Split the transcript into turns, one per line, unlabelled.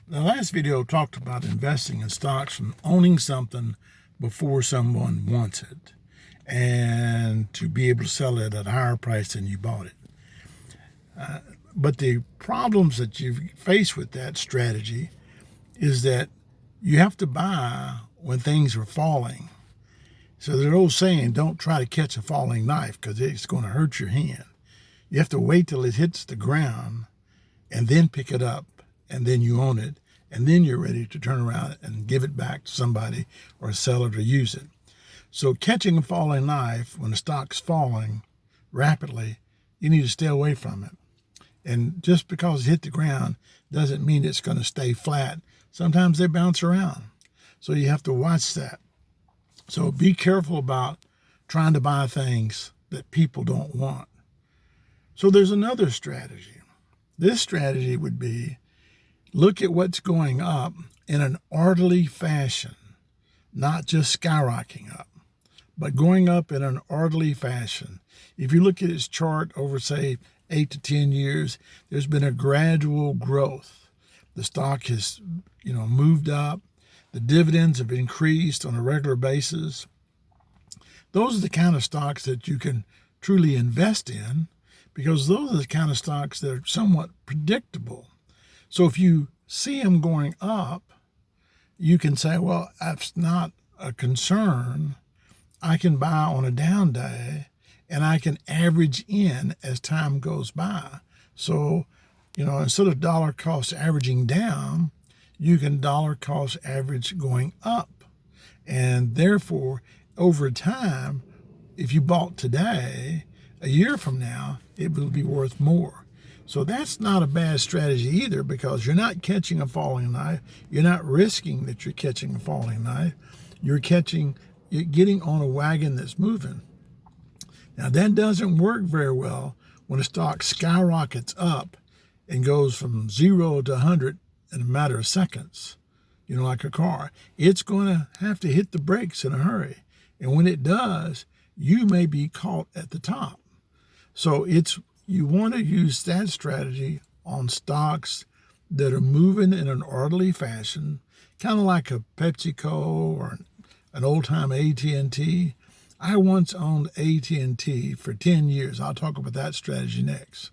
The last video talked about investing in stocks and owning something before someone wants it and to be able to sell it at a higher price than you bought it. But the problems that you face with that strategy is that you have to buy when things are falling. So there's an old saying, don't try to catch a falling knife because it's going to hurt your hand. You have to wait till it hits the ground and then pick it up, and then you own it, and then you're ready to turn around and give it back to somebody or sell it or use it. So catching a falling knife when the stock's falling rapidly, you need to stay away from it. And just because it hit the ground doesn't mean it's going to stay flat. Sometimes they bounce around. So you have to watch that. So be careful about trying to buy things that people don't want. So there's another strategy. This strategy would be look at what's going up in an orderly fashion, not just skyrocketing up, but going up in an orderly fashion. If you look at its chart over, say, 8 to 10 years, there's been a gradual growth. The stock has, moved up. The dividends have increased on a regular basis. Those are the kind of stocks that you can truly invest in because those are the kind of stocks that are somewhat predictable. So if you see them going up, you can say, well, that's not a concern. I can buy on a down day and I can average in as time goes by. So, instead of dollar cost averaging down, you can dollar cost average going up. And therefore, over time, if you bought today, a year from now, it will be worth more. So that's not a bad strategy either because you're not catching a falling knife. You're not risking that you're catching a falling knife. You're getting on a wagon that's moving. Now that doesn't work very well when a stock skyrockets up and goes from 0 to 100 in a matter of seconds, like a car. It's going to have to hit the brakes in a hurry. And when it does, you may be caught at the top. So you want to use that strategy on stocks that are moving in an orderly fashion, kind of like a PepsiCo or an old-time AT&T. I once owned AT&T for 10 years. I'll talk about that strategy next.